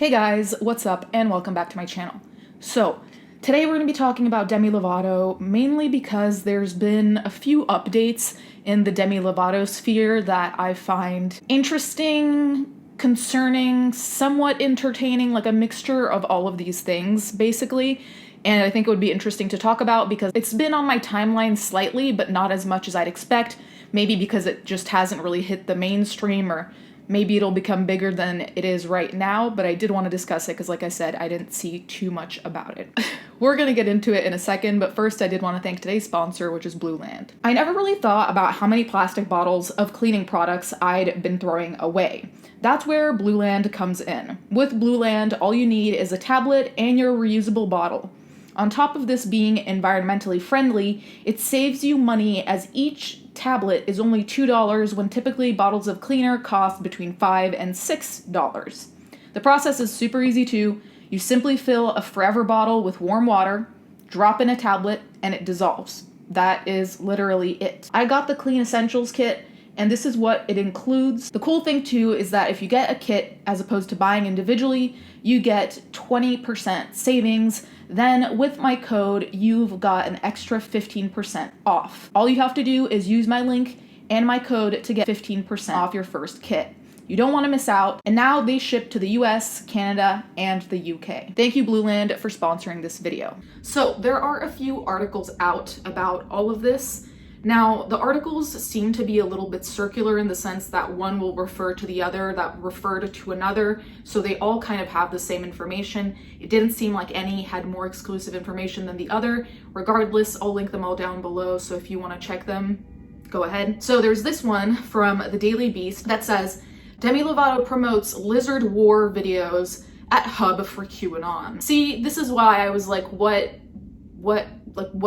Hey guys, what's up and welcome back to my channel. So, today we're going to be talking about Demi Lovato mainly because there's been a few updates in the Demi Lovato sphere that I find interesting, concerning, somewhat entertaining, like a mixture of all of these things basically. And I think it would be interesting to talk about because it's been on my timeline slightly, but not as much as I'd expect. Maybe because it just hasn't really hit the mainstream, or maybe it'll become bigger than it is right now, but I did want to discuss it because, like I said, I didn't see too much about it. We're going to get into it in a second, but first I did want to thank today's sponsor, which is Blue Land. I never really thought about how many plastic bottles of cleaning products I'd been throwing away. That's where Blue Land comes in. With Blue Land, all you need is a tablet and your reusable bottle. On top of this being environmentally friendly, it saves you money as each tablet is only $2 when typically bottles of cleaner cost between $5 and $6. The process is super easy too. You simply fill a forever bottle with warm water, drop in a tablet, and it dissolves. That is literally it. I got the Clean Essentials kit, and this is what it includes. The cool thing too is that if you get a kit as opposed to buying individually, you get 20% savings. Then with my code, you've got an extra 15% off. All you have to do is use my link and my code to get 15% off your first kit. You don't want to miss out. And now they ship to the US, Canada, and the UK. Thank you, Blue Land, for sponsoring this video. So there are a few articles out about all of this. Now, the articles seem to be a little bit circular in the sense that one will refer to the other, that referred to another, so they all kind of have the same information. It didn't seem like any had more exclusive information than the other. Regardless, I'll link them all down below, so if you want to check them, go ahead. So there's this one from the Daily Beast that says, Demi Lovato promotes lizard war videos at hub for QAnon. See, this is why I was like, what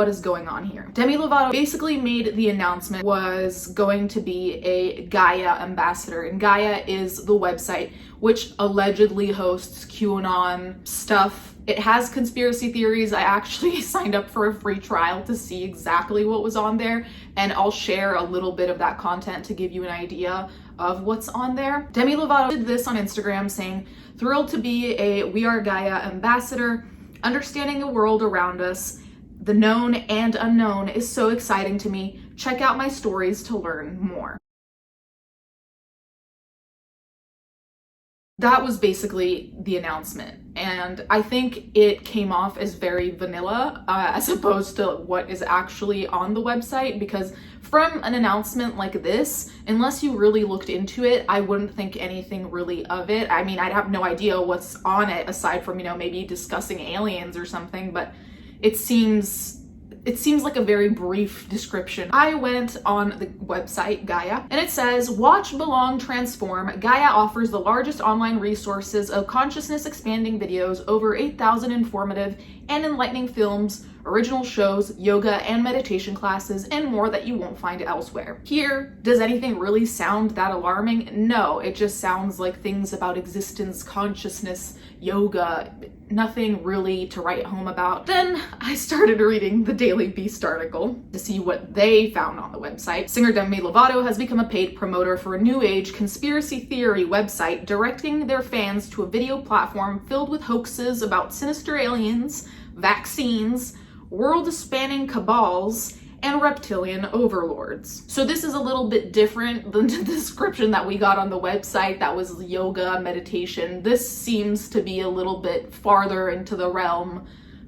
is going on here? Demi Lovato basically made the announcement was going to be a Gaia ambassador, and Gaia is the website which allegedly hosts QAnon stuff. It has conspiracy theories. I actually signed up for a free trial to see exactly what was on there, and I'll share a little bit of that content to give you an idea of what's on there. Demi Lovato did this on Instagram saying, thrilled to be a We Are Gaia ambassador, understanding the world around us. The known and unknown is so exciting to me. Check out my stories to learn more. That was basically the announcement, and I think it came off as very vanilla as opposed to what is actually on the website, because from an announcement like this, unless you really looked into it, I wouldn't think anything really of it. I mean, I'd have no idea what's on it aside from, maybe discussing aliens or something, but it seems like a very brief description. I went on the website Gaia, and it says, Watch, Belong, Transform. Gaia offers the largest online resources of consciousness expanding videos, over 8,000 informative and enlightening films, original shows, yoga and meditation classes, and more that you won't find elsewhere. Here, does anything really sound that alarming? No, it just sounds like things about existence, consciousness, yoga, nothing really to write home about. Then I started reading the Daily Beast article to see what they found on the website. Singer Demi Lovato has become a paid promoter for a new age conspiracy theory website, directing their fans to a video platform filled with hoaxes about sinister aliens, vaccines, world-spanning cabals, and reptilian overlords. So this is a little bit different than the description that we got on the website that was yoga, meditation. This seems to be a little bit farther into the realm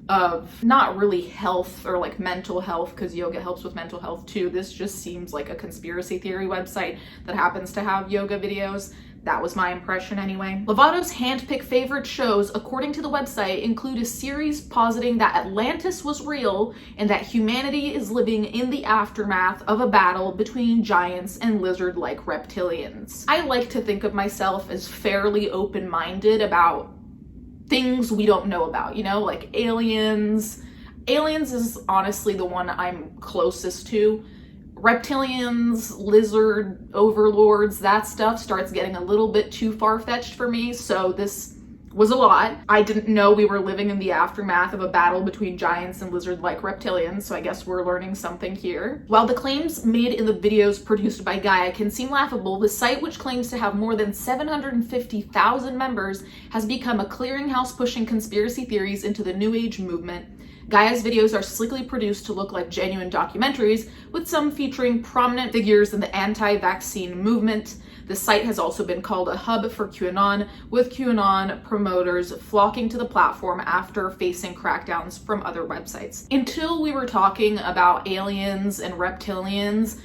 of not really health or like mental health, because yoga helps with mental health too. This just seems like a conspiracy theory website that happens to have yoga videos. That was my impression anyway. Lovato's handpicked favorite shows, according to the website, include a series positing that Atlantis was real and that humanity is living in the aftermath of a battle between giants and lizard-like reptilians. I like to think of myself as fairly open-minded about things we don't know about, like aliens. Aliens is honestly the one I'm closest to. Reptilians, lizard overlords, that stuff starts getting a little bit too far-fetched for me, so this was a lot. I didn't know we were living in the aftermath of a battle between giants and lizard-like reptilians, so I guess we're learning something here. While the claims made in the videos produced by Gaia can seem laughable, the site, which claims to have more than 750,000 members, has become a clearinghouse pushing conspiracy theories into the New Age movement. Gaia's videos are slickly produced to look like genuine documentaries, with some featuring prominent figures in the anti-vaccine movement. The site has also been called a hub for QAnon, with QAnon promoters flocking to the platform after facing crackdowns from other websites. Until we were talking about aliens and reptilians,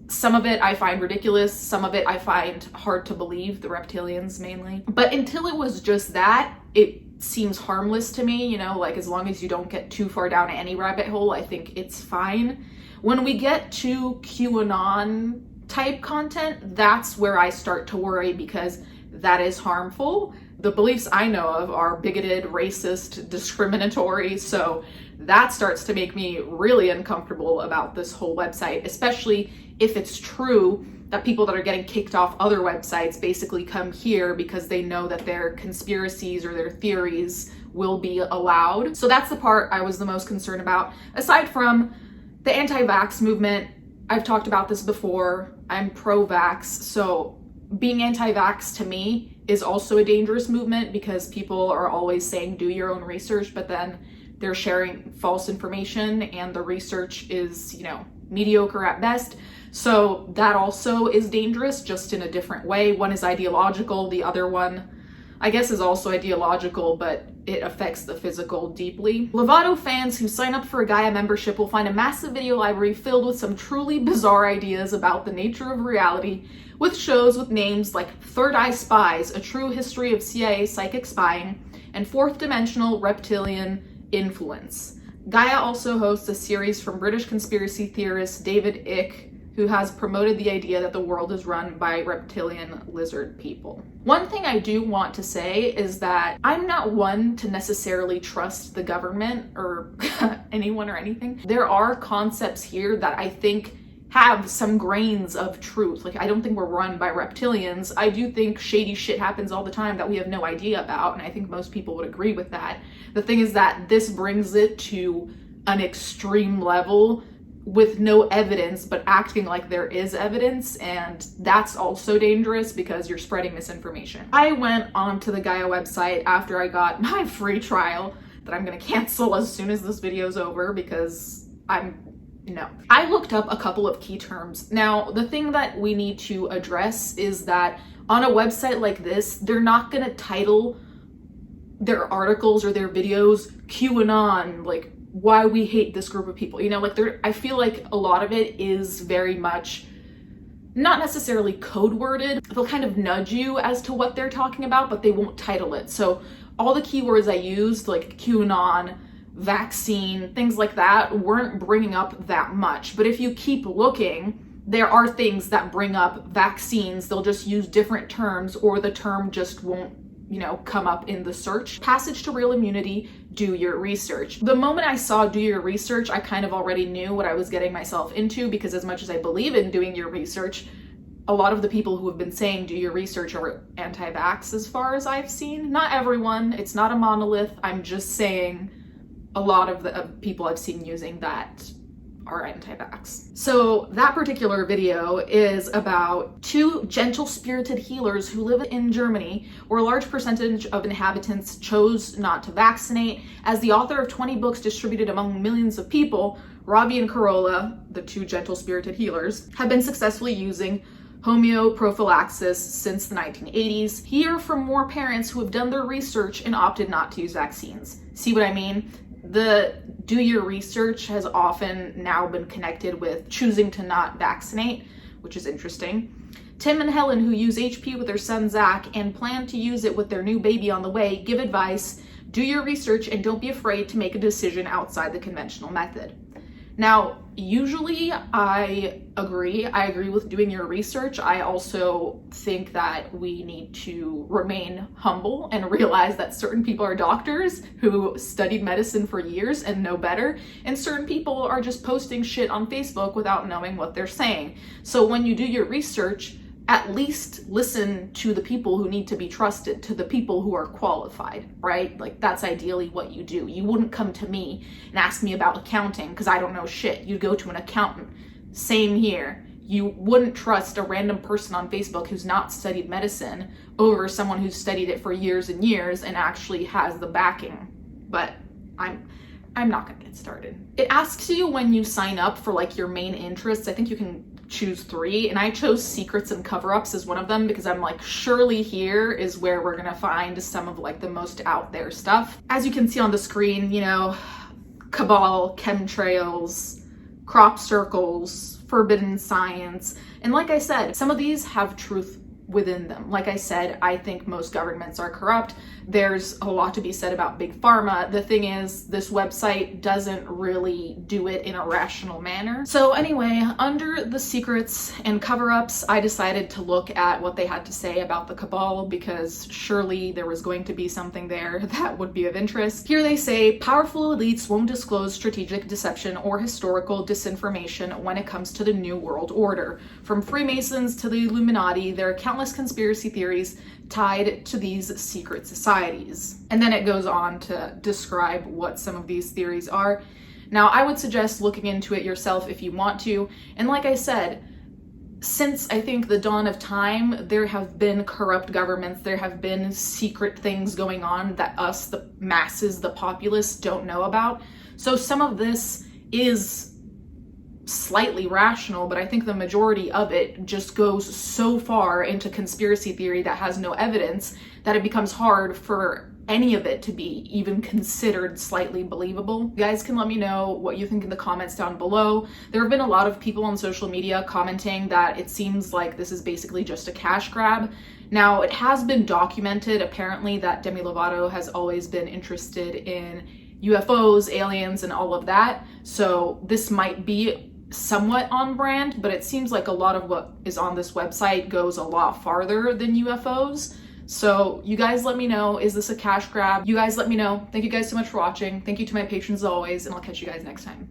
some of it I find ridiculous, some of it I find hard to believe, the reptilians mainly. But until it was just that, it seems harmless to me, like as long as you don't get too far down any rabbit hole, I think it's fine. When we get to QAnon type content, that's where I start to worry, because that is harmful. The beliefs I know of are bigoted, racist, discriminatory, so that starts to make me really uncomfortable about this whole website, especially if it's true that people that are getting kicked off other websites basically come here because they know that their conspiracies or their theories will be allowed. So that's the part I was the most concerned about. Aside from the anti-vax movement, I've talked about this before, I'm pro-vax, so being anti-vax to me is also a dangerous movement, because people are always saying do your own research, but then they're sharing false information and the research is, mediocre at best. So that also is dangerous, just in a different way. One is ideological, the other one, I guess, is also ideological, but it affects the physical deeply. Lovato fans who sign up for a Gaia membership will find a massive video library filled with some truly bizarre ideas about the nature of reality, with shows with names like Third Eye Spies, A True History of CIA Psychic Spying, and Fourth Dimensional Reptilian Influence. Gaia also hosts a series from British conspiracy theorist David Icke, who has promoted the idea that the world is run by reptilian lizard people. One thing I do want to say is that I'm not one to necessarily trust the government or anyone or anything. There are concepts here that I think have some grains of truth. Like, I don't think we're run by reptilians. I do think shady shit happens all the time that we have no idea about, and I think most people would agree with that. The thing is that this brings it to an extreme level with no evidence, but acting like there is evidence, and that's also dangerous because you're spreading misinformation. I went onto the Gaia website after I got my free trial that I'm gonna cancel as soon as this video's over, because I looked up a couple of key terms. Now, the thing that we need to address is that on a website like this, they're not gonna title their articles or their videos QAnon, like why we hate this group of people. I feel like a lot of it is very much not necessarily code worded. They'll kind of nudge you as to what they're talking about, but they won't title it. So all the keywords I used, like QAnon, vaccine, things like that, weren't bringing up that much. But if you keep looking, there are things that bring up vaccines. They'll just use different terms, or the term just won't come up in the search. Passage to Real Immunity, do your research. The moment I saw do your research, I kind of already knew what I was getting myself into, because as much as I believe in doing your research, a lot of the people who have been saying do your research are anti-vax as far as I've seen. Not everyone, it's not a monolith. I'm just saying a lot of the people I've seen using that are anti-vax. So that particular video is about two gentle-spirited healers who live in Germany, where a large percentage of inhabitants chose not to vaccinate. As the author of 20 books distributed among millions of people, Robbie and Carola, the two gentle-spirited healers, have been successfully using homeoprophylaxis since the 1980s. Hear from more parents who have done their research and opted not to use vaccines. See what I mean? The do your research has often now been connected with choosing to not vaccinate, which is interesting. Tim and Helen, who use HP with their son Zach and plan to use it with their new baby on the way, give advice: do your research and don't be afraid to make a decision outside the conventional method. Now, usually I agree with doing your research. I also think that we need to remain humble and realize that certain people are doctors who studied medicine for years and know better, and certain people are just posting shit on Facebook without knowing what they're saying. So when you do your research, at least listen to the people who need to be trusted, to the people who are qualified, right? Like, that's ideally what you do. You wouldn't come to me and ask me about accounting because I don't know shit. You'd go to an accountant. Same here. You wouldn't trust a random person on Facebook who's not studied medicine over someone who's studied it for years and years and actually has the backing. But I'm not gonna get started. It asks you when you sign up for like your main interests. I think you can choose 3, and I chose secrets and cover-ups as one of them because I'm like, surely here is where we're gonna find some of like the most out there stuff. As you can see on the screen, you know, cabal, chemtrails, crop circles, forbidden science, and like I said, some of these have truth within them. Like I said, I think most governments are corrupt. There's a lot to be said about big pharma. The thing is, this website doesn't really do it in a rational manner. So anyway, under the secrets and cover-ups, I decided to look at what they had to say about the cabal because surely there was going to be something there that would be of interest. Here they say, powerful elites won't disclose strategic deception or historical disinformation when it comes to the New World Order. From Freemasons to the Illuminati, there are countless conspiracy theories tied to these secret societies. And then it goes on to describe what some of these theories are. Now, I would suggest looking into it yourself if you want to. And like I said, since I think the dawn of time, there have been corrupt governments, there have been secret things going on that us, the masses, the populace, don't know about. So some of this is slightly rational, but I think the majority of it just goes so far into conspiracy theory that has no evidence that it becomes hard for any of it to be even considered slightly believable. You guys can let me know what you think in the comments down below. There have been a lot of people on social media commenting that it seems like this is basically just a cash grab. Now, it has been documented apparently that Demi Lovato has always been interested in UFOs, aliens, and all of that. So this might be somewhat on brand, but it seems like a lot of what is on this website goes a lot farther than UFOs. So you guys let me know, is this a cash grab? You guys let me know. Thank you guys so much for watching. Thank you to my patrons as always, and I'll catch you guys next time.